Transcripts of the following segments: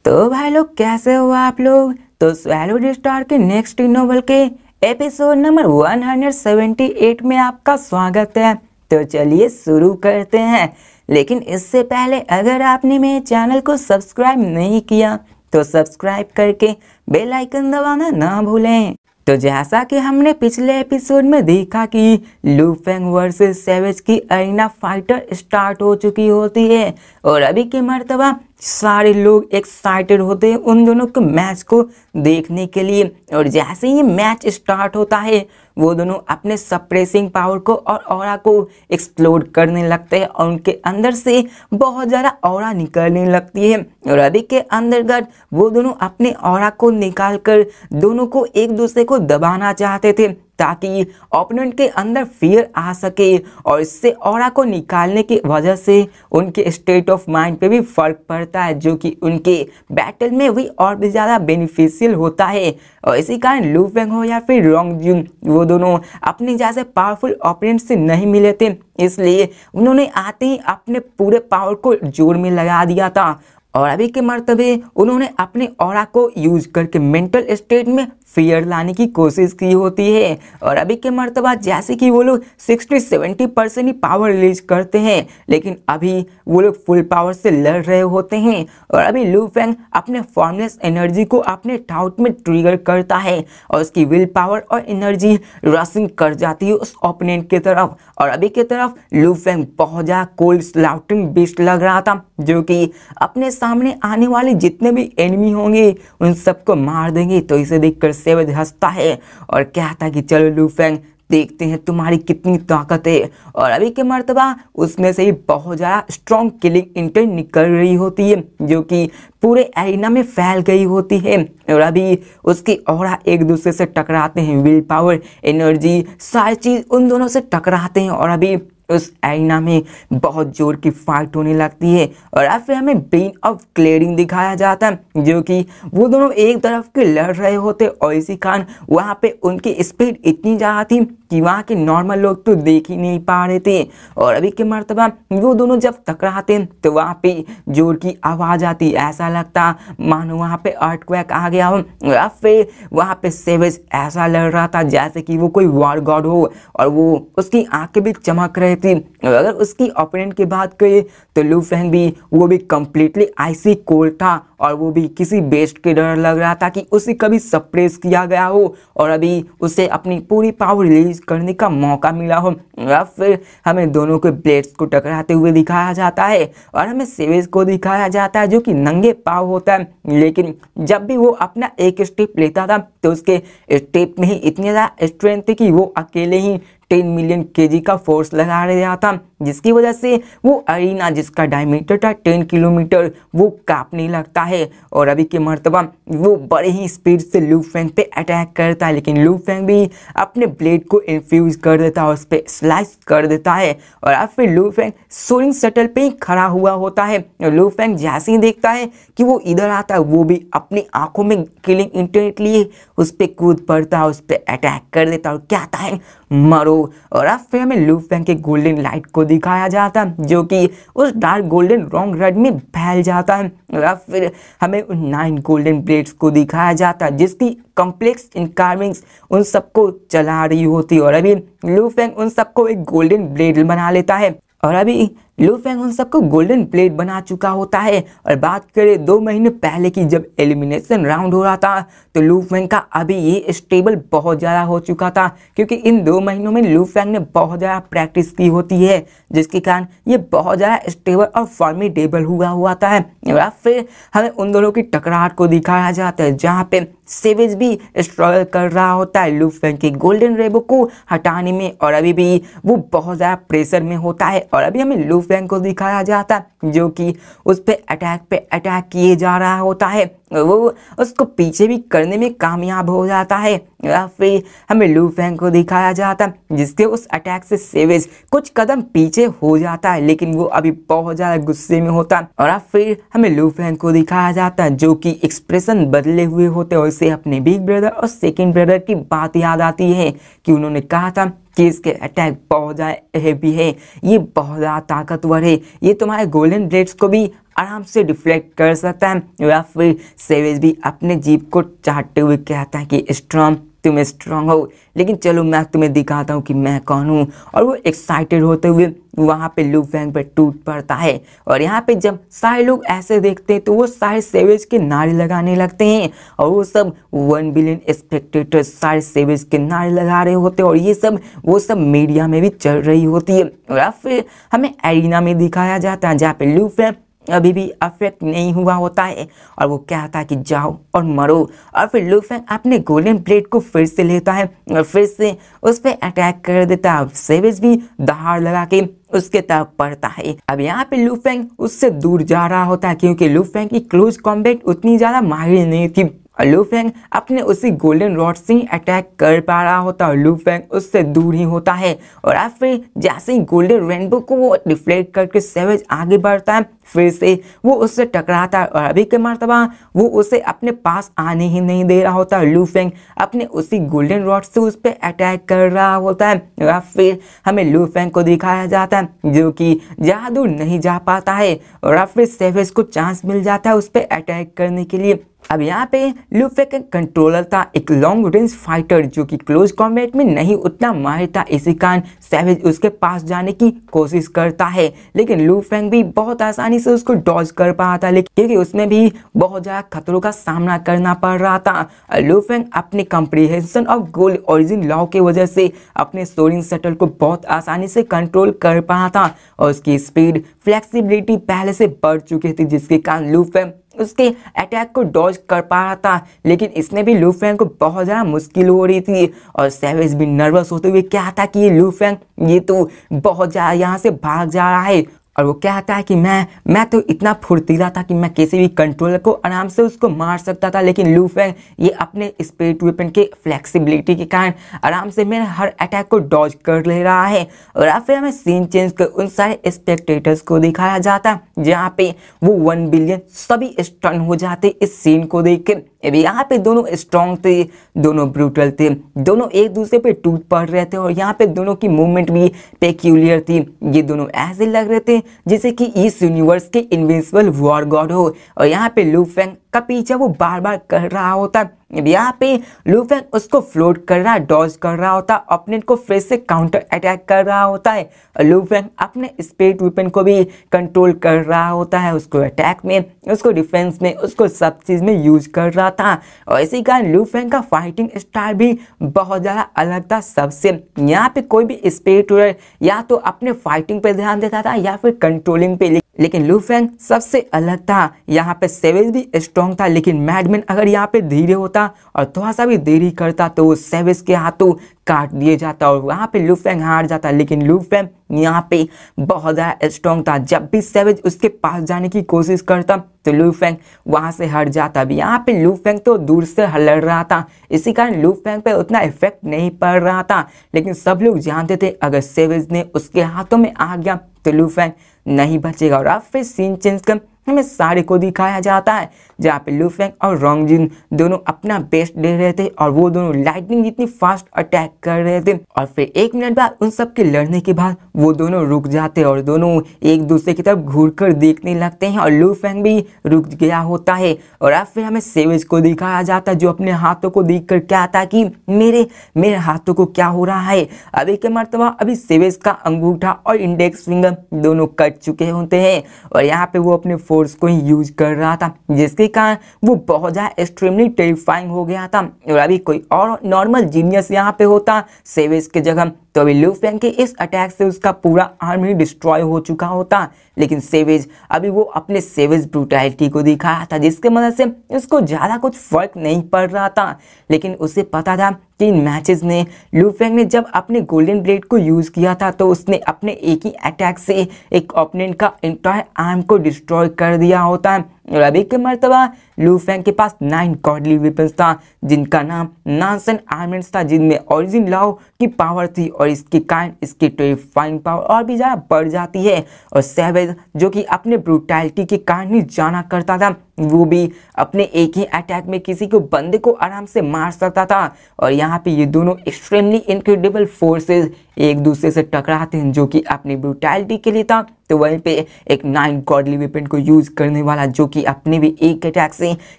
तो भाई लोग कैसे हो आप लोग। तो स्वैलो स्टार के नेक्स्ट नोवेल के एपिसोड नंबर 178 में आपका स्वागत है। तो चलिए शुरू करते हैं। लेकिन इससे पहले अगर आपने मेरे चैनल को सब्सक्राइब नहीं किया तो सब्सक्राइब करके बेल आइकन दबाना ना भूलें। तो जैसा कि हमने पिछले एपिसोड में देखा कि लू फेंग वर्सेस सेवेज की अरीना फाइटर स्टार्ट हो चुकी होती है और अभी के मर्तबा सारे लोग एक्साइटेड होते हैं उन दोनों के मैच को देखने के लिए। और जैसे ही मैच स्टार्ट होता है वो दोनों अपने सप्रेसिंग पावर को और ऑरा को एक्सप्लोड करने लगते हैं और उनके अंदर से बहुत ज़्यादा ऑरा निकलने लगती है। और अभी के अंतर्गत वो दोनों अपने ऑरा को निकाल कर दोनों को एक दूसरे को दबाना चाहते थे ताकि ओपोनेंट के अंदर फियर आ सके और इससे ऑरा को निकालने की वजह से उनके स्टेट ऑफ माइंड पे भी फर्क पड़ता है जो कि उनके बैटल में भी और भी ज़्यादा बेनिफिशियल होता है। और इसी कारण लू फेंग हो या फिर रोंग जून वो दोनों अपने जैसे पावरफुल ओपोनेंट से नहीं मिले थे, इसलिए उन्होंने आते ही अपने पूरे पावर को जोर में लगा दिया था। और अभी के मर्तबे उन्होंने अपने ऑरा को यूज करके मेंटल स्टेट में फियर लाने की कोशिश की होती है। और अभी के मर्तबा जैसे कि वो लोग 60-70% ही पावर रिलीज करते हैं, लेकिन अभी वो लोग फुल पावर से लड़ रहे होते हैं। और अभी लू फेंग अपने फॉर्मलेस एनर्जी को अपने टाउट में ट्रिगर करता है और उसकी विल पावर और एनर्जी रशिंग कर जाती है उस ओपोनेंट की तरफ। और अभी की तरफ लू फेंग बहुत ज़्यादा कोल्ड स्लाउटिंग बीस्ट लग रहा था जो कि अपने सामने आने वाले जितने भी एनिमी होंगे उन सबको मार देंगे। तो इसे देखकर सेवेज हंसता है और कहता है कि चलो लू फेंग देखते हैं तुम्हारी कितनी ताकत है। और अभी के मर्तबा उसमें से ही बहुत ज़्यादा स्ट्रॉन्ग किलिंग इंटेंट निकल रही होती है जो कि पूरे एरिना में फैल गई होती है। और अभी उसकी ऑरा एक दूसरे से टकराते हैं, विल पावर एनर्जी सारी चीज़ उन दोनों से टकराते हैं और अभी उस एरिना में बहुत जोर की फाइट होने लगती है। और अब फिर हमें ब्रेन ऑफ क्लियरिंग दिखाया जाता है जो कि वो दोनों एक तरफ के लड़ रहे होते और इसी कारण वहाँ पे उनकी स्पीड इतनी ज़्यादा थी कि वहाँ के नॉर्मल लोग तो देख ही नहीं पा रहे थे। और अभी के मर्तबा वो दोनों जब टकराते तो वहाँ पे जोर की आवाज़ आती, ऐसा लगता मानो वहाँ पे अर्थक्वेक आ गया हो। और फिर वहाँ पे सेवेज ऐसा लड़ रहा था जैसे कि वो कोई वॉर गॉड हो और वो उसकी आंखें भी चमक रही थी। अगर उसकी ओपोनेंट की बात करें तो लू फेंग भी वो भी कंप्लीटली आइसी कोल्ड था और वो भी किसी बेस्ट के डर लग रहा था कि उसे कभी सप्रेस किया गया हो और अभी उसे अपनी पूरी पावर रिलीज करने का मौका मिला हो। या फिर हमें दोनों के ब्लेड्स को टकराते हुए दिखाया जाता है और हमें सेवेज को दिखाया जाता है जो कि नंगे पाँव होता है, लेकिन जब भी वो अपना एक स्टेप लेता था तो उसके स्टेप में ही इतनी ज़्यादा स्ट्रेंथ थी कि वो अकेले ही 10 मिलियन केजी का फोर्स लगा रहा था, जिसकी वजह से वो अरीना जिसका डायमीटर था 10 किलोमीटर वो कांपने लगता है। और अभी के मर्तबा वो बड़े ही स्पीड से लू फेंग पे अटैक करता है, लेकिन लू फेंग भी अपने ब्लेड को इन्फ्यूज कर देता है और उस पर स्लाइस कर देता है। और अब फिर लू फेंग सोलिंग शटल पे ही खड़ा हुआ होता है। लू फेंग जैसे ही देखता है कि वो इधर आता है वो भी अपनी आंखों में किलिंग इंटेंट लिए उस पर कूद पड़ता है, उस पर अटैक कर देता है और कहता है मरो। और अब फिर हमें लू फेंग के गोल्डन लाइट को दिखाया जाता है जो कि उस डार्क गोल्डन रॉन्ग रेड में फैल जाता है। और अब फिर हमें उन 9 गोल्डन ब्लेड्स को दिखाया जाता है जिसकी कॉम्प्लेक्स इनकार्विंग्स उन सबको चला रही होती है। और अभी लू फेंग उन सबको एक गोल्डन ब्लेड बना लेता है और अभी लू फेंग उन सबको गोल्डन प्लेट बना चुका होता है। और बात करें 2 महीने पहले की जब एलिमिनेशन राउंड हो रहा था तो लू फेंग का अभी ये स्टेबल बहुत ज़्यादा हो चुका था क्योंकि इन 2 महीनों में लू फेंग ने बहुत ज़्यादा प्रैक्टिस की होती है जिसके कारण ये बहुत ज़्यादा स्टेबल और फॉर्मिडेबल हुआ था। और फिर हमें उन दोनों की टकरार को दिखाया जाता है जहाँ पे सेवेज भी स्ट्रगल कर रहा होता है लू फेंग के गोल्डन रेबो को हटाने में और अभी भी वो बहुत ज़्यादा प्रेशर में होता है। और अभी हमें लू फेंग को दिखाया जाता है जो कि उस पे अटैक किए जा रहा होता है, वो उसको पीछे भी करने में कामयाब हो जाता है। या फिर हमें लू फेंग को दिखाया जाता है जिसके उस अटैक से सेवेज कुछ कदम पीछे हो जाता है लेकिन वो अभी बहुत ज़्यादा गुस्से में होता है। और अब फिर हमें लू फेंग को दिखाया जाता है जो कि एक्सप्रेशन बदले हुए होते हैं और इसे अपने बिग ब्रदर और सेकंड ब्रदर की बात याद आती है कि उन्होंने कहा था कि इसके अटैक बहुत ज़्यादा हेवी है, ये बहुत ज़्यादा ताकतवर है, ये तुम्हारे गोल्डन ब्लेड्स को भी आराम से डिफ्लेक्ट कर सकता है। या फिर सेवेज भी अपने जीभ को चाटते हुए कहता है कि स्ट्रॉन्ग, तुम स्ट्रांग हो, लेकिन चलो मैं तुम्हें दिखाता हूँ कि मैं कौन हूँ। और वो एक्साइटेड होते हुए वहाँ पे लू फेंग पे टूट पड़ता है। और यहाँ पे जब सारे लोग ऐसे देखते हैं तो वो सारे सेवेज के नारे लगाने लगते हैं, और वो सब 1 बिलियन स्पेक्टेटर्स सारे सेवेज के नारे लगा रहे होते हैं, और ये सब वो सब मीडिया में भी चल रही होती है। और फिर हमें एरिना में दिखाया जाता है जहाँ पे लू फेंग अभी भी अफेक्ट नहीं हुआ होता है, और वो कहता है कि जाओ और मरो। और फिर लू फेंग अपने गोल्डन ब्लेड को फिर से लेता है और फिर से उस पर अटैक कर देता है। सेवेज भी दहाड़ लगा के उसके तरफ पड़ता है। अब यहाँ पे लू फेंग उससे दूर जा रहा होता है, क्योंकि लू फेंग की क्लोज कॉम्बैट उतनी ज्यादा माहिर नहीं थी। लू फेंग अपने उसी गोल्डन रॉड से अटैक कर पा रहा होता है, लू फेंग उससे दूर ही होता है। और अब फिर जैसे ही गोल्डन रेनबो को वो डिफ्लेक्ट करके सेवेज आगे बढ़ता है, फिर से वो उससे टकराता है, और अभी के मर्तबा वो उसे अपने पास आने ही नहीं दे रहा होता। लू फेंग अपने उसी गोल्डन रॉड से उस पर अटैक कर रहा होता है। और फिर हमें लू फेंग को दिखाया जाता है जो कि ज्यादा दूर नहीं जा पाता है, और अब फिर सेवेज को चांस मिल जाता है उस पर अटैक करने के लिए। अब यहाँ पे लू फेंग एक कंट्रोलर था, एक लॉन्ग रेंज फाइटर जो कि क्लोज कॉम्बैट में नहीं उतना माहिर था, इसी कारण सेवेज उसके पास जाने की कोशिश करता है, लेकिन लू फेंग भी बहुत आसानी से उसको डॉज कर पाता है, लेकिन क्योंकि उसमें भी बहुत ज्यादा खतरों का सामना करना पड़ रहा था। लू फेंग अपने comprehension of gold origin law की वजह से अपने सोरिंग शटल को बहुत आसानी से कंट्रोल कर पाया था, और उसकी स्पीड फ्लेक्सिबिलिटी पहले से बढ़ चुकी थी, जिसके कारण लू फेंग उसके अटैक को डॉज कर पा रहा था। लेकिन इसमें भी लू फेंग को बहुत ज़्यादा मुश्किल हो रही थी, और सेवेज भी नर्वस होते हुए क्या था कि ये लू फेंग ये तो बहुत ज़्यादा यहाँ से भाग जा रहा है, और वो कहता है कि मैं तो इतना फुर्तीला था कि मैं किसी भी कंट्रोलर को आराम से उसको मार सकता था, लेकिन लू फेंग ये अपने स्पिरिट वेपन के फ्लेक्सिबिलिटी के कारण आराम से मेरे हर अटैक को डॉज कर ले रहा है। और फिर हमें सीन चेंज कर उन सारे स्पेक्टेटर्स को दिखाया जाता जहाँ पे वो 1 बिलियन सभी स्टन हो जाते इस सीन को देख के। अभी यहाँ पे दोनों स्ट्रॉन्ग थे, दोनों ब्रूटल थे, दोनों एक दूसरे पे टूट पड़ रहे थे, और यहाँ पे दोनों की मूवमेंट भी पेक्यूलियर थी। ये दोनों ऐसे लग रहे थे जैसे कि इस यूनिवर्स के इनविंसिबल वॉर गॉड हो, और यहाँ पे लू फेंग का पीछा वो बार बार कर रहा होता। यहाँ पे लू फेंग उसको फ्लोट कर रहा, डॉज कर रहा होता, ऑपोनेंट को फिर से काउंटर अटैक कर रहा होता है। लू फेंग अपने स्पिरिट वेपन को भी कंट्रोल कर रहा होता है, उसको अटैक में, उसको डिफेंस में, उसको सब चीज में यूज कर रहा था। और इसी कारण लू फेंग का फाइटिंग स्टाइल भी बहुत ज्यादा अलग था सबसे। यहाँ पे कोई भी स्पिरिट या तो अपने फाइटिंग पे ध्यान देता था या फिर कंट्रोलिंग पे, लेकिन लू फेंग सबसे अलग था। यहाँ पे सेवेज भी स्ट्रॉन्ग था, लेकिन मैडमैन अगर यहाँ पे धीरे होता और थोड़ा सा भी देरी करता तो वो सेवेज के हाथों काट दिए जाता, और वहाँ पे लू फेंग हार जाता। लेकिन लू फेंग यहाँ पे बहुत ज़्यादा स्ट्रॉन्ग था, जब भी सेवेज उसके पास जाने की कोशिश करता तो लू फेंग वहाँ से हट जाता। भी यहाँ पे लू फेंग तो दूर से लड़ रहा था, इसी कारण लू फेंग पे उतना इफेक्ट नहीं पड़ रहा था, लेकिन सब लोग जानते थे अगर सेवेज ने उसके हाथों में आ गया तो लू फेंग नहीं बचेगा। और अब फिर सीन चेंज कर हमें सारे को दिखाया जाता है जहाँ पे लू फेंग और रोंग जिन दोनों अपना बेस्ट दे रहे थे, और वो दोनों लाइटनिंग जितनी फास्ट अटैक कर रहे थे। और फिर 1 मिनट बाद उन सब के लड़ने के बाद वो दोनों रुक जाते और दोनों एक दूसरे की तरफ घूरकर देखने लगते हैं, और लू फेंग भी रुक गया होता है। और अब फिर हमें सेवेज को दिखाया जाता है जो अपने हाथों को देख कर कहता है कि मेरे हाथों को क्या हो रहा है। अभी के मर्तबा अभी सेवेज का अंगूठा और इंडेक्स फिंगर दोनों कट चुके होते हैं, और यहाँ पे वो अपने फोर्स को ही यूज कर रहा था, जिसके कारण वो बहुत ज्यादा एक्सट्रीमली टेरिफाइंग हो गया था। और अभी कोई और नॉर्मल जीनियस यहाँ पे होता सेवेज के जगह तो अभी लू फेंग के इस अटैक से उसका पूरा आर्मी डिस्ट्रॉय हो चुका होता। लेकिन सेवेज अभी वो अपने सेवेज ब्रूटैलिटी को दिखाया था, जिसके मदद से उसको ज़्यादा कुछ फर्क नहीं पड़ रहा था, लेकिन उसे पता था कि इन मैचेस में लू फेंग ने जब अपने गोल्डन ब्लेड को यूज़ किया था तो उसने अपने एक ही अटैक से एक ओपोनेंट का इंटायर आर्म को डिस्ट्रॉय कर दिया होता है। और अभी के मर्तबा लू फेंग के पास 9 गॉडली वेपन्स था, जिनका नाम नानसन आर्मेंट्स था, जिनमें ओरिजिन लॉ की पावर थी, और इसके कारण इसकी टेरिफाइंग पावर और भी ज़्यादा बढ़ जाती है। और सेवेज जो कि अपने ब्रूटैलिटी के कारण ही जाना करता था, वो भी अपने एक ही अटैक में किसी को बंदे को आराम से मार सकता था। और यहाँ पे ये दोनों एक्सट्रीमली इनक्रेडिबल फोर्सेस एक दूसरे से टकराते हैं, जो कि अपनी ब्रूटैलिटी के लिए था। तो वहीं पे एक 9 गॉडली वेपन को यूज करने वाला, जो कि अपने भी एक अटैक से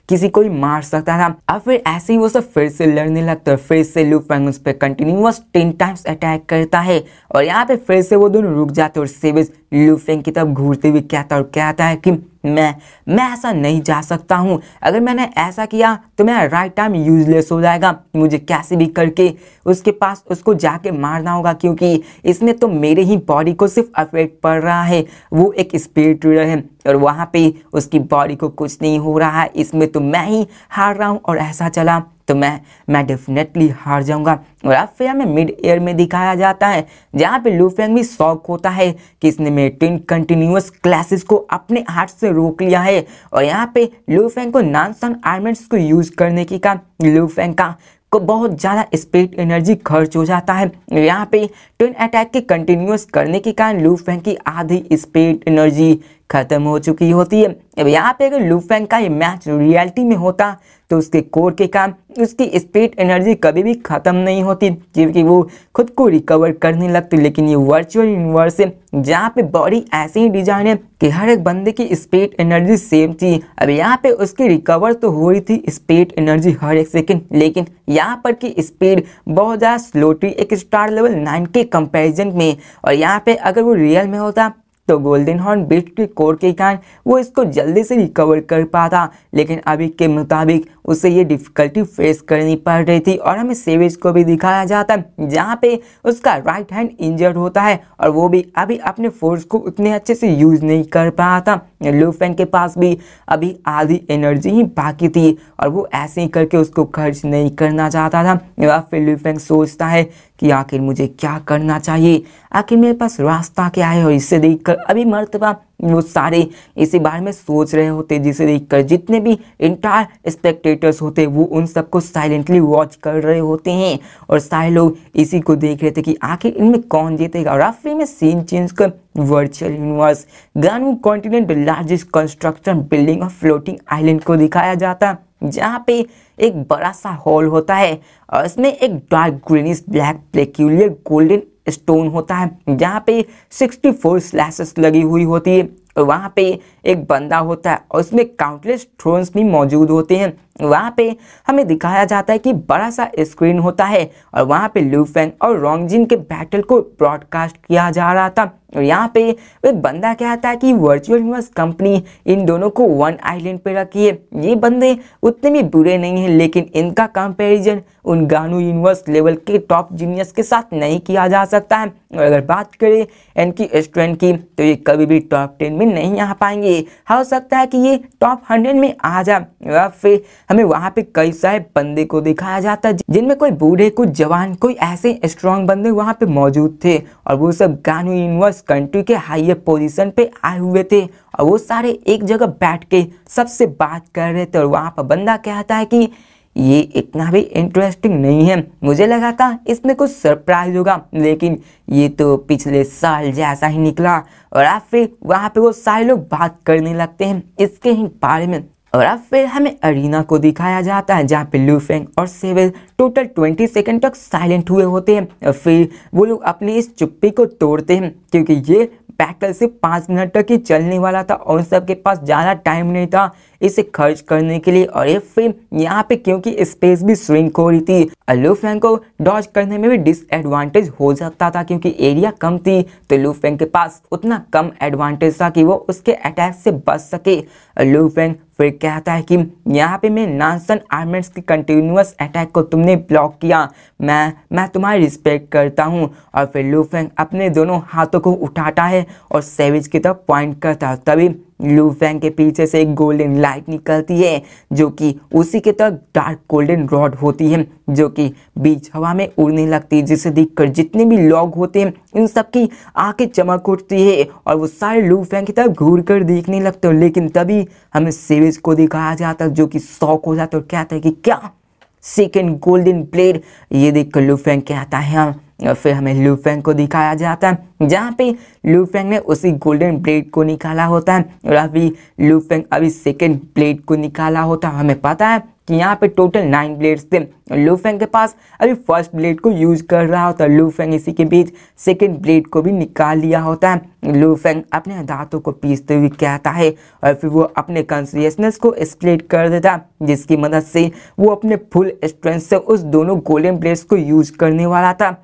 किसी को भी मार सकता था। अब फिर ऐसे ही वो सब फिर से लड़ने लगता है। फिर से लू फेंग उस पर कंटिन्यूअस 10 टाइम्स अटैक करता है और यहाँ पे फिर से वो दोनों रुक जाते और सेविज लू फेंग की तरफ घूरते हुए कहता है कि मैं ऐसा नहीं जा सकता हूँ। अगर मैंने ऐसा किया तो मेरा राइट टाइम यूजलेस हो जाएगा। मुझे कैसे भी करके उसके पास उसको जाके मारना होगा, क्योंकि इसमें तो मेरे ही बॉडी को सिर्फ अफेक्ट पड़ रहा है। वो एक स्पिरिट रीडर है और वहाँ पे उसकी बॉडी को कुछ नहीं हो रहा है। इसमें तो मैं ही हार रहा हूँ और ऐसा चला तो मैं डेफिनेटली हार जाऊंगा। और अब फिर हमें मिड एयर में दिखाया जाता है, जहाँ पे लू फेंग भी शौक होता है कि इसने मेरे 10 कंटिन्यूअस क्लासेस को अपने हाथ से रोक लिया है। और यहाँ पे लू फेंग को नॉन-स्टन आर्मेंट्स को यूज करने की का लू फेंग को बहुत ज़्यादा स्पीड एनर्जी खर्च हो जाता है। यहाँ पे 10 अटैक के कंटिन्यूअस करने के कारण लू फेंग की आधी स्पीड एनर्जी खत्म हो चुकी होती है। अब यहाँ पे अगर लू फेंग का ये मैच रियलिटी में होता तो उसके कोर के काम उसकी स्पीड एनर्जी कभी भी खत्म नहीं होती, क्योंकि वो खुद को रिकवर करने लगती। लेकिन ये वर्चुअल यूनिवर्स है जहाँ पे बॉडी ऐसे ही डिजाइन है कि हर एक बंदे की स्पीड एनर्जी सेम थी। अब यहाँ पे उसकी रिकवर तो हो रही थी स्पीड एनर्जी हर एक सेकेंड, लेकिन यहाँ पर की स्पीड बहुत ज़्यादा स्लो थी एक स्टार लेवल 9 के कंपैरिजन में। और यहाँ पे अगर वो रियल में होता तो गोल्डन हॉर्न बीस्ट के कोर के कारण वो इसको जल्दी से रिकवर कर पाता, लेकिन अभी के मुताबिक उसे ये डिफिकल्टी फेस करनी पड़ रही थी। और हमें सेवेज को भी दिखाया जाता है जहाँ पे उसका राइट हैंड इंजर्ड होता है और वो भी अभी अपने फोर्स को उतने अच्छे से यूज नहीं कर पाया था। लू फेंग के पास भी अभी आधी एनर्जी ही बाकी थी और वो ऐसे ही करके उसको खर्च नहीं करना चाहता था। या फिर लू फेंग सोचता है कि आखिर मुझे क्या करना चाहिए, आखिर मेरे पास रास्ता क्या है। और इसे देखकर अभी मर्तबा वो सारे इसी बारे में सोच रहे होते, जिसे देखकर जितने भी इंटायर स्पेक्टेटर्स होते वो उन सबको साइलेंटली वॉच कर रहे होते हैं और सारे लोग इसी को देख रहे थे कि आखिर इनमें कौन जीतेगा। और आखिर में सीन चेंज कर virtual universe Ganu continent largest construction building of floating island को दिखाया जाता, जहाँ पे एक बड़ा सा हॉल होता है और इसमें एक dark greenish black peculiar golden stone होता है, जहाँ पे 64 स्लैशेस लगी हुई होती है। और वहाँ पे एक बंदा होता है और उसमें काउंटलेस थ्रोन्स भी मौजूद होते हैं। वहाँ पे हमें दिखाया जाता है कि बड़ा सा स्क्रीन होता है और वहाँ पे लू फेंग और रोंगजिन के बैटल को ब्रॉडकास्ट किया जा रहा था। और यहाँ पे एक बंदा कहता है कि वर्चुअल यूनिवर्स कंपनी इन दोनों को वन आइलैंड पे रखी है। ये बंदे उतने भी बुरे नहीं हैं, लेकिन इनका कंपैरिजन उन गानू यूनिवर्स लेवल के टॉप जीनियस के साथ नहीं किया जा सकता है। और अगर बात करें इनकी स्ट्रेंथ की तो ये कभी भी टॉप 10 में नहीं आ पाएंगे। हो सकता है कि ये टॉप 100 में आ जाए। या फिर हमें वहाँ पे कई सारे बंदे को दिखाया जाता है जिनमें कोई बूढ़े कुछ जवान कोई ऐसे स्ट्रॉन्ग बंदे वहाँ पे मौजूद थे और वो सब गानू यूनिवर्स कंट्री के हाईयर पोजीशन पे आए हुए थे और वो सारे एक जगह बैठ के सबसे बात कर रहे थे। और वहाँ पर बंदा कहता है कि ये इतना भी इंटरेस्टिंग नहीं है, मुझे लगा था इसमें कुछ सरप्राइज होगा, लेकिन ये तो पिछले साल जैसा ही निकला। और अब फिर वहाँ पे वो सारे लोग बात करने लगते हैं इसके ही बारे में। और अब फिर हमें अरीना को दिखाया जाता है जहाँ पे लू फेंग और सेवेज टोटल 20 सेकंड तक साइलेंट हुए होते हैं। और फिर वो लोग अपनी इस चुप्पी को तोड़ते हैं, क्योंकि ये बैटल सिर्फ 5 मिनट तक ही चलने वाला था और उन सबके पास ज़्यादा टाइम नहीं था इसे खर्च करने के लिए। और ये फिल्म यहाँ पे क्योंकि स्पेस भी श्रिंक हो रही थी, लू फेंग को डॉज करने में भी डिसएडवांटेज हो सकता था, क्योंकि एरिया कम थी तो लू फेंग के पास उतना कम एडवांटेज था कि वो उसके अटैक से बच सके। लू फेंग फिर कहता है कि यहाँ पे मैं नॉन-स्टन आर्मेंट्स की कंटिन्यूअस अटैक को तुमने ब्लॉक किया, मैं तुम्हारी रिस्पेक्ट करता हूँ। और फिर लू फेंग अपने दोनों हाथों को उठाता है और सेविज की तरफ पॉइंट करता है। तभी लू फेंग के पीछे से एक गोल्डन लाइट निकलती है जो कि उसी के तरफ डार्क गोल्डन रॉड होती है जो कि बीच हवा में उड़ने लगती है, जिसे देखकर जितने भी लोग होते हैं इन सबकी आंखें चमक उठती है और वो सारे लू फेंग की तरफ घूर कर देखने लगते हैं। लेकिन तभी हमें सेविज को दिखाया जाता है जो कि शॉक हो जाता है और कहता है कि क्या सेकेंड गोल्डन ब्लेड। ये देखकर लू फेंग कहता है और फिर हमें लू फेंग को दिखाया जाता है जहाँ पे लू फेंग ने उसी गोल्डन ब्लेड को निकाला होता है और अभी लू फेंग अभी सेकेंड ब्लेड को निकाला होता है। हमें पता है कि यहाँ पे टोटल 9 ब्लेड्स थे। लू फेंग के पास अभी फर्स्ट ब्लेड को यूज कर रहा होता है। लू फेंग इसी के बीच सेकंड ब्लेड को भी निकाल लिया होता है। लू फेंग अपने दांतों को पीसते हुए कहता है और फिर वो अपने कॉन्शियसनेस को स्प्लिट कर देता है जिसकी मदद से वो अपने फुल स्ट्रेंथ से उस दोनों गोल्डन ब्लेड्स को यूज करने वाला था।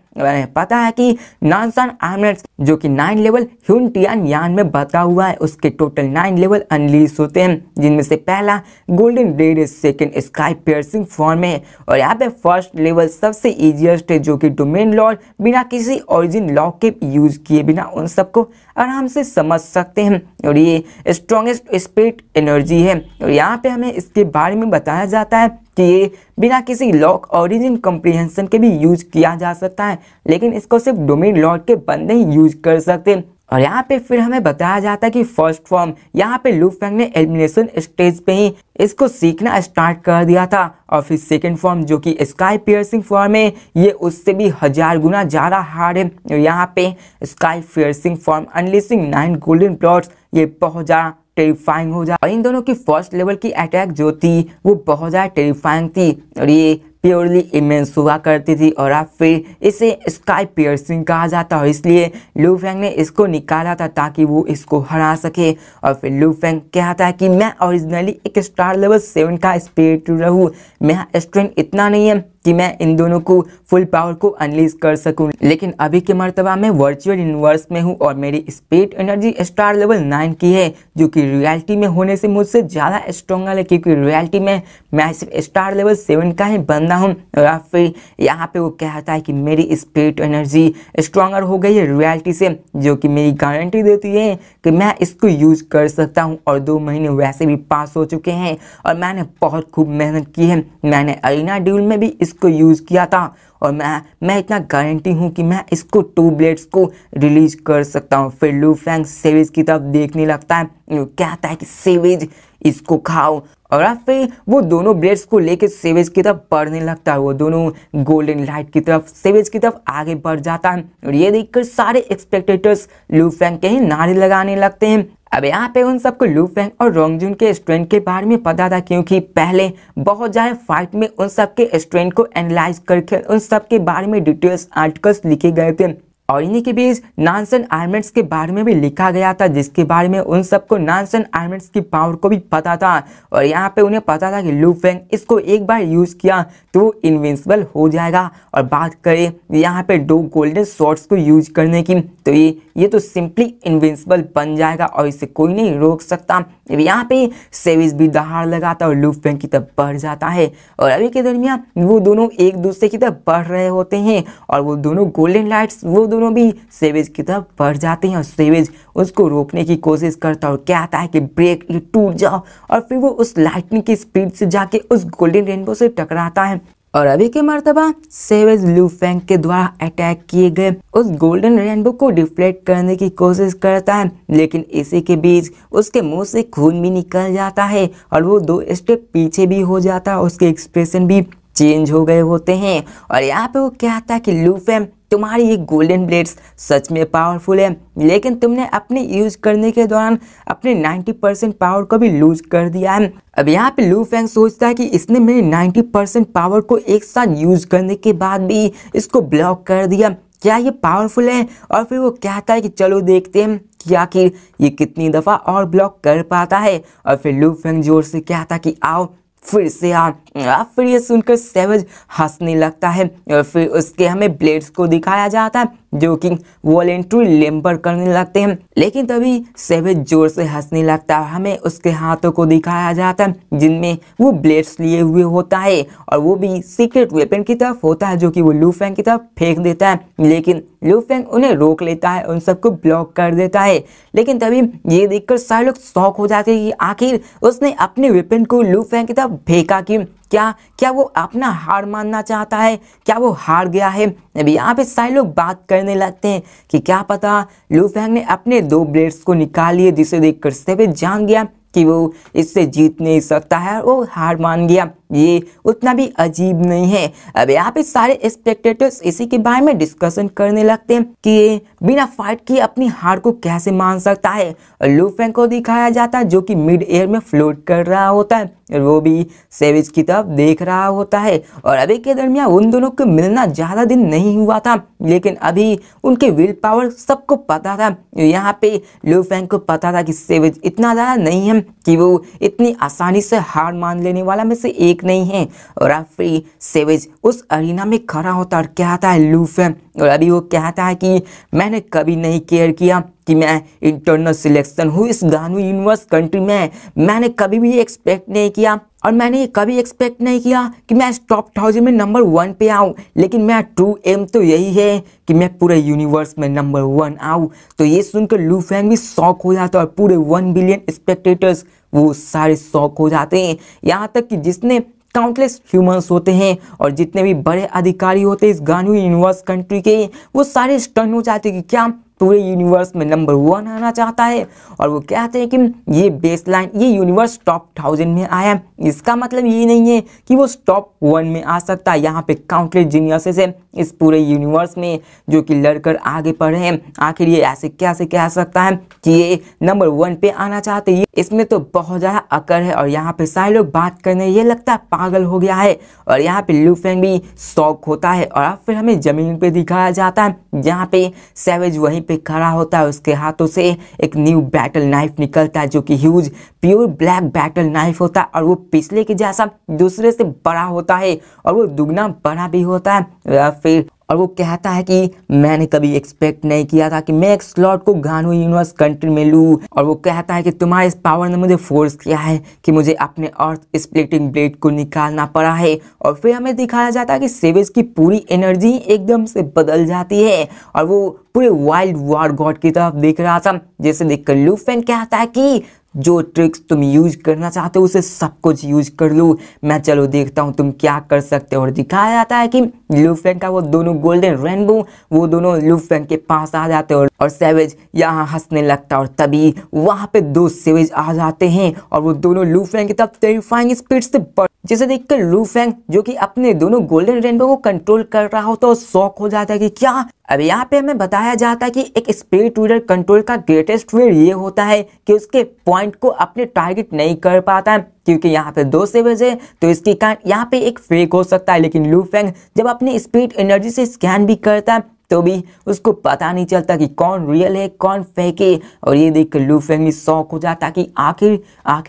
पता है कि नानसान आर्मर्स जो कि 9 लेवल ह्यून टियान यान में बता हुआ है उसके टोटल 9 लेवल अनलीज होते हैं जिनमें से पहला golden blade second sky piercing form है और यहाँ पे फर्स्ट लेवल सबसे इजीएस्ट है जो कि डोमेन लॉर्ड बिना किसी ओरिजिन लॉक के यूज किए बिना उन सबको आराम से समझ सकते हैं और ये स्ट्रॉन्गेस्ट स्पिरिट एनर्जी है। और यहाँ पे हमें इसके बारे में बताया जाता है कि ये बिना किसी लॉक ओरिजिन कॉम्प्रिहेंशन के भी यूज किया जा सकता है लेकिन इसको सिर्फ डोमेन लॉर्ड के बंदे ही यूज कर सकते हैं। और यहाँ पे फिर हमें बताया जाता है कि फर्स्ट फॉर्म यहाँ पे लू फेंग ने एलिमिनेशन स्टेज पे ही इसको सीखना स्टार्ट कर दिया था और फिर सेकंड फॉर्म जो कि स्काई पियर्सिंग फॉर्म है ये उससे भी 1000 गुना ज़्यादा हार्ड है। और यहाँ पे sky piercing form unleashing 9 golden blades ये बहुत ज़्यादा टेरिफाइंग हो जाए और इन दोनों की फर्स्ट लेवल की अटैक जो थी वो बहुत ज़्यादा टेरिफाइंग थी और ये प्योरली इमेंस हुआ करती थी और अब फिर इसे स्काई पियर्सिंग कहा जाता है। इसलिए लू फेंग ने इसको निकाला था ताकि वो इसको हरा सके। और फिर लू फेंग कहता है कि मैं ओरिजिनली एक स्टार लेवल 7 का स्पिरिट रहूँ, मेरा स्ट्रेंथ इतना नहीं है कि मैं इन दोनों को फुल पावर को अनलीज कर सकूं, लेकिन अभी के मर्तबा में वर्चुअल यूनिवर्स में हूं और मेरी स्पिरिट एनर्जी स्टार लेवल 9 की है जो कि रियलिटी में होने से मुझसे ज़्यादा स्ट्रॉन्गर है क्योंकि रियलिटी में मैं सिर्फ स्टार लेवल 7 का ही बंदा हूं। और फिर यहाँ पे वो कहता है कि मेरी स्पिरिट एनर्जी स्ट्रॉन्गर हो गई है रियलिटी से जो कि मेरी गारंटी देती है कि मैं इसको यूज कर सकता हूँ। और 2 महीने वैसे भी पास हो चुके हैं और मैंने बहुत खूब मेहनत की है। मैंने अरीना ड्यूल में भी इसको यूज किया था और मैं इतना गारंटी हूँ कि मैं इसको 2 ब्लेड्स को रिलीज कर सकता हूँ। फिर लू फेंग सेवेज की तरफ देखने लगता है, कहता है कि सेवेज इसको खाओ और अब फिर वो दोनों ब्लेड्स को लेकर सेवेज की तरफ बढ़ने लगता है। वो दोनों गोल्डन लाइट की तरफ सेवेज की तरफ आगे बढ़ जाता है और ये देखकर सारे स्पेक्टेटर्स लू फेंग के ही नारे लगाने लगते हैं। अब यहाँ पे उन सबको लू फेंग और रोंगजुन के स्ट्रेंथ के बारे में पता था क्योंकि पहले बहुत ज़्यादा फाइट में उन सब के स्ट्रेंथ को एनालाइज करके उन सब के बारे में डिटेल्स आर्टिकल्स लिखे गए थे और इन्हीं के बीच नानसन आर्मेंट्स के बारे में भी लिखा गया था जिसके बारे में उन सबको नानसन आर्मेंट्स की पावर को भी पता था। और यहाँ पे उन्हें पता था कि लू फेंग इसको एक बार यूज किया तो वो इनविंसिबल हो जाएगा। और बात करें यहाँ पे 2 गोल्डन शॉट्स को यूज करने की तो ये तो सिंपली इनविंसिबल बन जाएगा और इसे कोई नहीं रोक सकता। यहाँ पे सेविज भी दहाड़ लगाता और लू फेंग की तरफ बढ़ जाता है और अभी के दरमियान वो दोनों एक दूसरे की तरफ बढ़ रहे होते हैं और वो दोनों गोल्डन लाइट्स वो दोनों भी सेवेज की तरफ बढ़ जाते हैं और सेवेज उसको रोकने की कोशिश करता है और कहता है कि ब्रेक, ये टूट जाओ। और फिर वो उस लाइटनिंग की स्पीड से जाके उस गोल्डन रेनबो से टकराता है और अभी के मर्तबा सेवेज लू फेंग के द्वारा अटैक किए गए उस गोल्डन रेनबो को डिफ्लेक्ट करने की कोशिश करता है, लेकिन इसी के बीच उसके मुंह से खून भी निकल जाता है और वो 2 स्टेप पीछे भी हो जाता है। उसके एक्सप्रेशन भी चेंज हो गए होते हैं और यहाँ पे वो कहता है कि लू फेंग तुम्हारी ये गोल्डन ब्लेड्स सच में पावरफुल है लेकिन तुमने अपने यूज करने के दौरान अपने 90% पावर को भी लूज कर दिया है। अब यहाँ पे लू फेंग सोचता है कि इसने मेरे 90% पावर को एक साथ यूज करने के बाद भी इसको ब्लॉक कर दिया, क्या ये पावरफुल है? और फिर वो कहता है कि चलो देखते हैं कि आखिर ये कितनी दफ़ा और ब्लॉक कर पाता है। और फिर लू फेंग जोर से कहता है कि आओ फिर से आ। फिर ये सुनकर सेवेज हंसने लगता है और फिर उसके हमें ब्लेड्स को दिखाया जाता है जो कि वॉलेंट्री लेम्बर करने लगते हैं, लेकिन तभी सेवेज जोर से हंसने लगता है। हमें उसके हाथों को दिखाया जाता है जिनमें वो ब्लेड्स लिए हुए होता है और वो भी सीक्रेट वेपन की तरफ होता है जो कि वो लू फेंग की तरफ फेंक देता है, लेकिन लू फेंग उन्हें रोक लेता है, उन सबको ब्लॉक कर देता है। लेकिन तभी ये देखकर सारे लोग शॉक हो जाते हैं कि आखिर उसने अपने वेपन को लू फेंग की तरफ फेंका क्यों? क्या वो अपना हार मानना चाहता है? क्या वो हार गया है? अभी यहाँ पे सारे लोग बात करने लगते हैं कि क्या पता लू फेंग ने अपने 2 ब्लेड्स को निकाल लिए, जिसे देखकर सेवेज जान गया कि वो इससे जीत नहीं सकता है, वो हार मान गया। ये उतना भी अजीब नहीं है। अब यहाँ पे सारे स्पेक्टेटर्स इसी के बारे में डिस्कशन करने लगते हैं कि ये बिना फाइट किए अपनी हार को कैसे मान सकता है। और लू फेंग को दिखाया जाता है जो कि मिड एयर में फ्लोट कर रहा होता है और वो भी सेविज की तरफ देख रहा होता है। और अभी के दरमियान उन दोनों को मिलना ज्यादा दिन नहीं हुआ था, लेकिन अभी उनके विल पावर सबको पता था। यहाँ पे लू फेंग को पता था कि सेविज इतना ज्यादा नहीं है कि वो इतनी आसानी से हार मान लेने वाला में से एक नहीं है। और अब फिर सेविज उस अरीना में खड़ा होता और कहता है लू फेंग, और अभी वो कहता है कि मैंने कभी नहीं केयर किया कि मैं इंटरनल सिलेक्शन हूँ इस गानू यूनिवर्स कंट्री में। मैंने कभी भी एक्सपेक्ट नहीं किया, और मैंने ये कभी एक्सपेक्ट नहीं किया कि मैं टॉप 1000 में नंबर 1 पे आऊँ, लेकिन मेरा ट्रू एम तो यही है कि मैं पूरे यूनिवर्स में नंबर 1 आऊँ। तो ये सुनकर लू फेंग भी शॉक हो जाता है और पूरे 1 बिलियन स्पेक्टेटर्स वो सारे शॉक हो जाते हैं। यहाँ तक कि जिसने काउंटलेस ह्यूमंस होते हैं और जितने भी बड़े अधिकारी होते हैं इस गानू यूनिवर्स कंट्री के, वो सारे स्टन हो जाते हैं कि क्या पूरे यूनिवर्स में नंबर 1 आना चाहता है। और वो कहते हैं कि ये बेसलाइन, ये यूनिवर्स टॉप 1000 में आया, इसका मतलब ये नहीं है कि वो टॉप 1 में आ सकता है। यहाँ पे काउंटलेस जीनियसेस है इस पूरे यूनिवर्स में जो कि लड़कर आगे बढ़े हैं। आखिर ये ऐसे कैसे कह सकता है कि ये नंबर 1 पे आना चाहते हैं? इसमें तो बहुत ज़्यादा अकड़ है। और यहाँ पे सारे लोग बात करने, ये लगता है पागल हो गया है। और यहाँ पे लू फेंग भी शॉक होता है। और अब फिर हमें जमीन पे दिखाया जाता है जहाँ पे सेवेज वहीं पे खड़ा होता है, उसके हाथों से एक न्यू बैटल नाइफ निकलता है जो कि huge pure black battle knife होता है। और वो पिछले के जैसा दूसरे से बड़ा होता है और वो दुगना बड़ा भी होता है। फिर और वो कहता है कि मैंने कभी एक्सपेक्ट नहीं किया था कि मैं एक स्लॉट को गानू यूनिवर्स कंट्री में लूँ। और वो कहता है कि तुम्हारे इस पावर ने मुझे फोर्स किया है कि मुझे अपने अर्थ स्प्लिटिंग ब्लेड को निकालना पड़ा है। और फिर हमें दिखाया जाता है कि सेवेज की पूरी एनर्जी एकदम से बदल जाती है और वो पूरे वाइल्ड वॉर गॉड की तरफ देख रहा था। जैसे देखकर लू फेंग कहता है कि जो ट्रिक्स तुम यूज करना चाहते हो उसे सब कुछ यूज कर लो, मैं चलो देखता हूँ तुम क्या कर सकते हो। और दिखाया जाता है कि लू फेंग का वो दोनों गोल्डन रेनबो वो दोनों लू फेंग के पास आ जाते हैं और सेवेज यहाँ हंसने लगता है। और तभी वहाँ पे 2 सेवेज आ जाते हैं और वो दोनों लू फेंग की तरफ टेरिफाइंग स्पीड से जिसे देखकर लू फेंग जो कि अपने दोनों गोल्डन रेनबो को कंट्रोल कर रहा होता है, शॉक हो जाता है कि क्या। अब यहाँ पे हमें बताया जाता है कि एक स्पिरिट रीडर कंट्रोल का ग्रेटेस्ट फियर ये होता है कि उसके पॉइंट को अपने टारगेट नहीं कर पाता है, क्योंकि यहाँ पे 2 सेवेज है तो इसके कारण यहाँ पे एक फेक हो सकता है। लेकिन लू फेंग जब अपनी स्पिरिट एनर्जी से स्कैन भी करता है तो भी उसको पता नहीं चलता कि कौन रियल है कौन फेक है। और ये देखकर लू फेंग भी शॉक हो जाता कि आखिर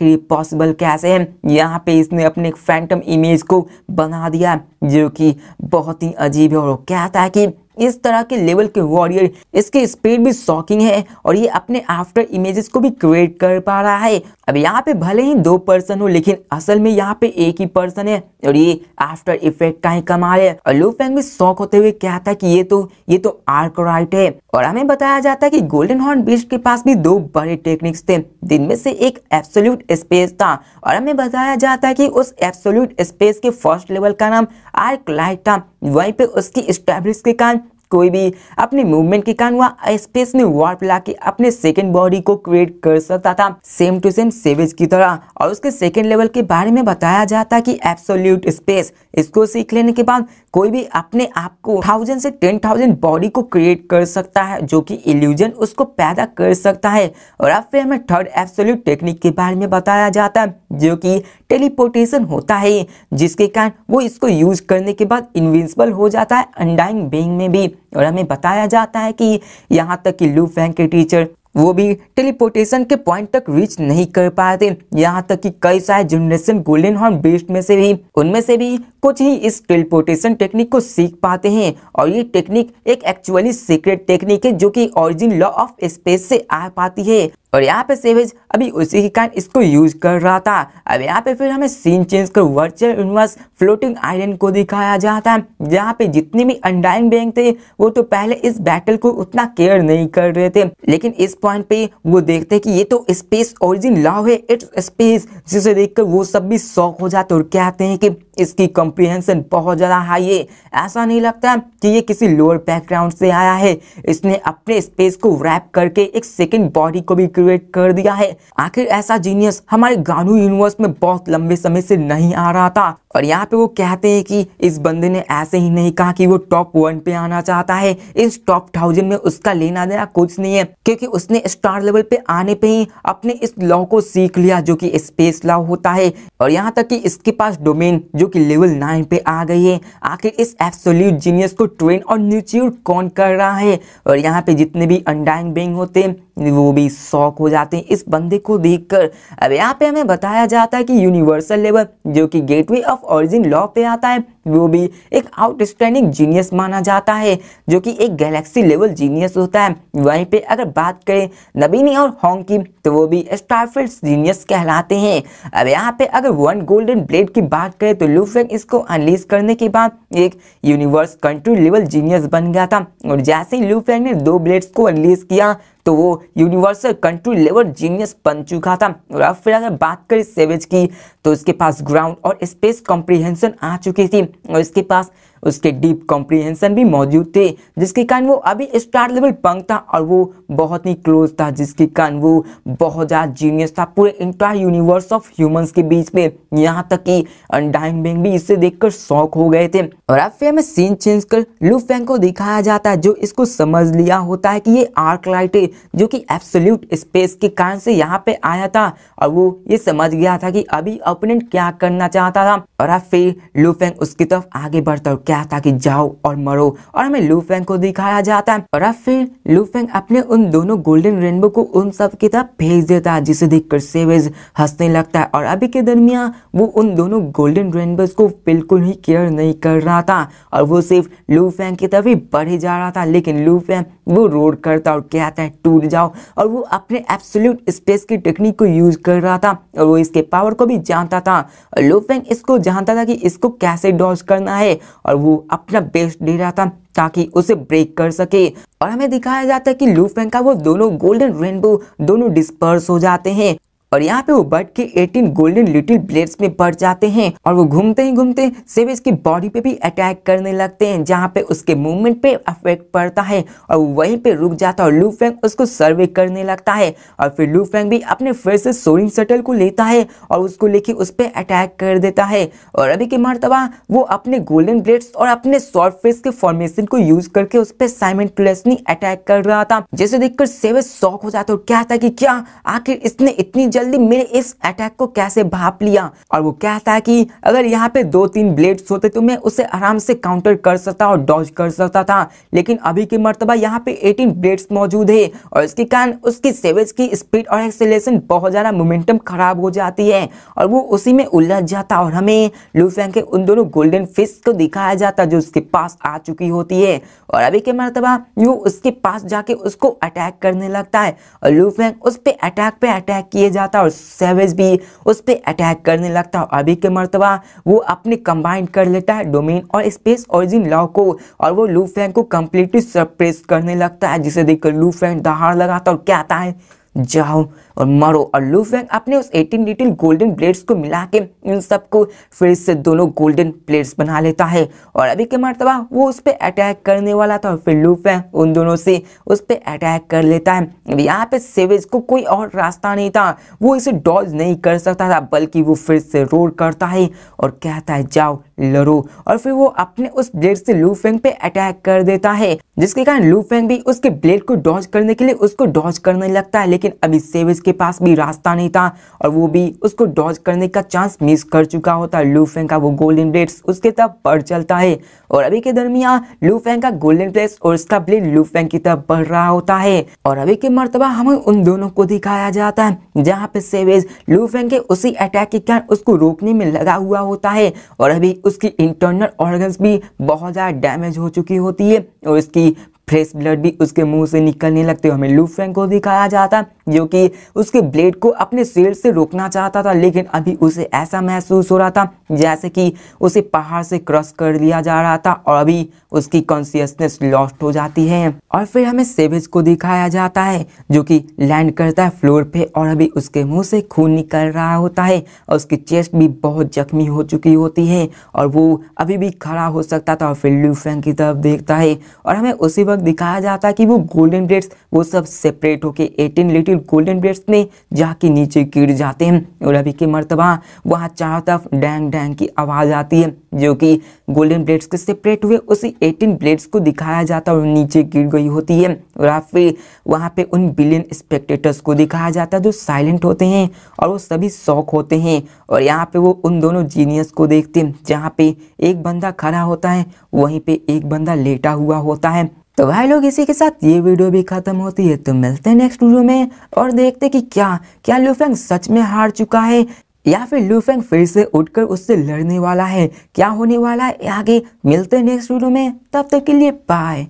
ये पॉसिबल कैसे है। यहाँ पे इसने अपने एक फैंटम इमेज को बना दिया जो कि बहुत ही अजीब है। और वो कहता है कि इस तरह के लेवल के वॉरियर, इसकी स्पीड भी शॉकिंग है और ये अपने आफ्टर इमेजेस को भी क्रिएट कर पा रहा है। अब यहाँ पे भले ही 2 पर्सन हो लेकिन असल में यहाँ पे एक ही पर्सन है और ये आफ्टर इफेक्ट का ही कमाल है। और लू फेंग भी शॉक होते हुए कहता है कि ये तो आर्कराइट है। और हमें बताया जाता है कि गोल्डन हॉर्न बीस्ट के पास भी 2 बड़े टेक्निक्स थे, जिनमें से एक एब्सोल्यूट स्पेस था। और हमें बताया जाता है कि उस एब्सोल्यूट स्पेस के फर्स्ट लेवल का नाम आर्कलाइट था। वहीं पे उसकी स्टैब्लिश के कारण कोई भी अपने मूवमेंट के कारण वह स्पेस में वार्प लाके अपने सेकंड बॉडी को क्रिएट कर सकता था, सेम टू सेम सेवेज की तरह। और उसके सेकंड लेवल के बारे में बताया जाता है कि एब्सोल्यूट स्पेस, इसको सीख लेने के बाद कोई भी अपने आप को 1000 से 10,000 बॉडी को क्रिएट कर सकता है, जो कि इल्यूजन उसको पैदा कर सकता है। और अब फिर हमें थर्ड एब्सोल्यूट टेक्निक के बारे में बताया जाता है जो कि टेलीपोर्टेशन होता है, जिसके कारण वो इसको यूज करने के बाद इनविंसिबल हो जाता है अनडाइंग बीइंग में भी। और हमें बताया जाता है कि यहाँ तक कि लू फेंग के टीचर वो भी टेलीपोर्टेशन के पॉइंट तक रीच नहीं कर पाए थे। यहाँ तक कि कई सारे जनरेशन गोल्डन हॉर्न बीस्ट में से भी उनमें से भी कुछ ही इस टेलीपोर्टेशन टेक्निक को सीख पाते हैं। और ये टेक्निक एक एक्चुअली सीक्रेट टेक्निक है जो कि ओरिजिन लॉ ऑफ स्पेस से आ पाती है। और यहाँ पे सेवेज अभी उसी के कारण इसको यूज कर रहा था। अब यहाँ पे फिर हमें सीन चेंज कर वर्चुअल यूनिवर्स फ्लोटिंग आइलैंड को दिखाया जाता है, जहाँ पे जितने भी अनडाइंग बीइंग थे वो तो पहले इस बैटल को उतना केयर नहीं कर रहे थे, लेकिन इस पॉइंट पे वो देखते हैं कि ये तो स्पेस ओरिजिन लॉ है, इट्स स्पेस, जिसे देखकर वो सब भी शॉक हो जाते और कहते हैं कि इसकी कॉम्प्रिहेंशन बहुत ज़्यादा हाई है। ऐसा नहीं लगता कि ये किसी लोअर बैकग्राउंड से आया है। इसने अपने स्पेस को रैप करके एक सेकंड बॉडी को भी क्रिएट कर दिया है। आखिर ऐसा जीनियस हमारे गानू यूनिवर्स में बहुत लंबे समय से नहीं आ रहा था। और यहाँ पे वो कहते हैं कि इस बंदे ने ऐसे ही नहीं कहा कि वो टॉप 1 पे आना चाहता है। इस टॉप 1000 में उसका लेना देना कुछ नहीं है, क्योंकि उसने स्टार लेवल पे आने पे ही अपने इस लॉ को सीख लिया जो कि स्पेस लॉ होता है। और यहाँ तक कि इसके पास डोमेन जो कि लेवल 9 पे आ गई है। आखिर इस एब्सोल्यूट जीनियस को ट्रेन और न्यूट्रिट कौन कर रहा है? और यहाँ पे जितने भी अनडाइंग बीइंग होते हैं वो भी शॉक हो जाते हैं इस बंदे को देखकर। अब यहाँ पे हमें बताया जाता है कि यूनिवर्सल लेवल जो कि गेटवे ऑफ ओरिजिन लॉ पे आता है वो भी एक आउटस्टैंडिंग जीनियस माना जाता है, जो कि एक गैलेक्सी लेवल जीनियस होता है। वहीं पे अगर बात करें नबीनी और हॉन्ग की तो वो भी स्टारफील्ड जीनियस कहलाते हैं। अब यहाँ पे अगर वन गोल्डन ब्लेड की बात करें तो लू फेंग इसको अनलीज करने के बाद एक यूनिवर्स कंट्री लेवल जीनियस बन गया था। और जैसे ही लू फेंग ने 2 ब्लेड्स को अनलीज किया तो वो यूनिवर्सल कंट्री लेवल जीनियस बन चुका था। और अब फिर अगर बात करें सेवेज की तो उसके पास ग्राउंड और स्पेस कॉम्प्रिहेंशन आ चुकी थी और इसके पास उसके डीप कॉम्प्रिहेंशन भी मौजूद थे, जिसके कारण वो अभी स्टार लेवल पंक था और वो बहुत ही क्लोज था, जिसके कारण वो बहुत ज़्यादा जीनियस था पूरे इंटायर यूनिवर्स ऑफ ह्यूमंस के बीच में। यहाँ तक कि अनडाइंग बीइंग भी इससे देखकर शॉक हो गए थे। और अब फिर हमें सीन चेंज कर लू फेंग को दिखाया जाता है जो इसको समझ लिया होता है कि ये आर्क लाइट है जो कि एब्सोल्यूट स्पेस के कारण से यहाँ पे आया था। और वो ये समझ गया था कि अभी ओपोनेंट क्या करना चाहता था। और अब फिर लू फेंग उसकी तरफ आगे बढ़ता और क्या था कि जाओ और मरो। और हमें लू फेंग को दिखाया जाता है। और अब फिर लू फेंग अपने उन दोनों गोल्डन रेनबो को उन सब की तरफ भेज देता है, जिसे देखकर सेवेज हंसने लगता है। और अभी के दरमियान वो उन दोनों गोल्डन रेनबोज को बिल्कुल ही केयर नहीं कर रहा था और वो सिर्फ लू फेंग की तरफ ही बढ़े जा रहा था। लेकिन लू फेंग वो रोड करता और कहता है टूट जाओ। और वो अपने एब्सोल्यूट स्पेस की टेक्निक को यूज कर रहा था और वो इसके पावर को भी जानता था। और लू फेंग इसको जानता था कि इसको कैसे डॉज करना है और वो अपना बेस्ट दे रहा था ताकि उसे ब्रेक कर सके। और हमें दिखाया जाता है कि लू फेंग का वो दोनों गोल्डन रेनबो दोनों डिस्पर्स हो जाते हैं और यहाँ पे वो बढ़ के 18 गोल्डन लिटिल ब्लेड्स में बढ़ जाते हैं और वो घूमते ही घूमते सेवेज की बॉडी पे भी अटैक करने लगते हैं, जहाँ पे उसके मूवमेंट पे अफेक्ट पड़ता है और वो वहीं पे रुक जाता है और लू फेंग उसको सर्वे करने लगता है। और फिर लू फेंग भी अपने फिर से सोरिंग शटल को लेता है और उसको लेके उस पर अटैक कर देता है। और अभी के मर्तबा वो अपने गोल्डन ब्लेड्स और अपने शॉर्ट फेस के फॉर्मेशन को यूज करके उस पर साइमल्टेनियसली अटैक कर रहा था, जिसे देखकर सेवेज शॉक हो जाता है और कहता है कि क्या आखिर इसने इतनी जल्दी मेरे इस अटैक को कैसे भाप लिया। और वो कहता है कि अगर यहाँ पे 2-3 ब्लेड्स होते तो मैं उसे आराम से काउंटर कर सकता और डॉज कर सकता था, लेकिन अभी की मर्तबा यहाँ पे 18 ब्लेड्स मौजूद है और इसके कारण उसकी सेवेज की स्पीड और एक्सेलरेशन बहुत ज्यादा मोमेंटम खराब हो जाती है और वो उसी में उलझ जाता। और हमें लू फेंग के उन दोनों गोल्डन फिश को दिखाया जाता जो उसके पास आ चुकी होती है और अभी के मर्तबा वो उसके पास जाके उसको अटैक करने लगता है और लू फेंग उस पे अटैक किए जाता है और सेवेज भी उस पे अटैक करने लगता है। अभी के मर्तबा वो अपने कंबाइन कर लेता है डोमेन और स्पेस ओरिजिन लॉ को और वो लू फेंग को कंप्लीटली सप्रेस करने लगता है, जिसे देखकर लू फेंग दहाड़ लगाता और कहता है जाओ और मरो। और लू फेंग अपने उस 18 लिटिल गोल्डन ब्लेड्स को मिला के इन सबको फिर से दोनों गोल्डन ब्लेड्स बना लेता है और अभी के मर्तबा वो उस पे अटैक करने वाला था और फिर लू फेंग उन दोनों से उस पे अटैक कर लेता है। यहाँ पे सेवेज को कोई और रास्ता नहीं था, वो इसे डॉज नहीं कर सकता था, बल्कि वो फिर से रोड करता है और कहता है जाओ लड़ो। और फिर वो अपने उस ब्लेड से लू फेंग पे अटैक कर देता है, जिसके कारण लू फेंग भी उसके ब्लेड को डॉज करने के लिए उसको डॉज करने लगता है। लेकिन अभी सेवेज के पास भी रास्ता नहीं था और वो भी उसको डॉज करने का चांस मिस कर चुका होता है। लू फेंग का वो गोल्डन ब्लेड्स उसके तरफ बढ़ चलता है और अभी के दरमियान लू फेंग का गोल्डन ब्लेड्स और उसका ब्लेड लू फेंग की तरफ बढ़ रहा होता है और अभी के मर्तबा हमें उन दोनों को दिखाया जाता है, जहाँ पे सेवेज लू फेंग के उसी अटैक के कारण उसको रोकने में लगा हुआ होता है और अभी उसकी इंटरनल ऑर्गन्स भी बहुत ज्यादा डैमेज हो चुकी होती है और इसकी फ्रेश ब्लड भी उसके मुंह से निकलने लगते। हमें लू फेंग को दिखाया जाता जो कि उसके ब्लेड को अपने शील्ड से रोकना चाहता था, लेकिन अभी उसे ऐसा महसूस हो रहा था जैसे कि उसे पहाड़ से क्रश कर लिया जा रहा था और अभी उसकी कॉन्शियसनेस लॉस्ट हो जाती है। और फिर हमें सेवेज को दिखाया जाता है जो कि लैंड करता है फ्लोर पे और अभी उसके मुंह से खून निकल रहा होता है और उसकी चेस्ट भी बहुत जख्मी हो चुकी होती है और वो अभी भी खड़ा हो सकता था। और फिर लू फेंग की तरफ देखता है और हमें उसी वक्त दिखाया जाता है कि वो गोल्डन ब्लेड्स वो सब सेपरेट होके 18 लिटिल गोल्डन ब्लेड्स में जाके नीचे गिर जाते हैं और अभी की मर्तबा वहाँ चारों तरफ डैंग डैंग की आवाज़ आती है जो कि गोल्डन ब्लेड्स के सेपरेट हुए उसी 18 ब्लेड्स को दिखाया जाता है और नीचे गिर गई होती है। और फिर वहाँ पे उन बिलियन स्पेक्टेटर्स को दिखाया जाता है जो साइलेंट होते हैं और वो सभी शॉक होते हैं और यहाँ पे वो उन दोनों जीनियस को देखते हैं जहाँ पे एक बंदा खड़ा होता है वहीं पे एक बंदा लेटा हुआ होता है। तो भाई लोग इसी के साथ ये वीडियो भी खत्म होती है। तो मिलते हैं नेक्स्ट वीडियो में और देखते कि क्या लू फेंग सच में हार चुका है या फिर लू फेंग फिर से उठकर उससे लड़ने वाला है, क्या होने वाला है आगे। मिलते हैं नेक्स्ट वीडियो में, तब तक के लिए बाय।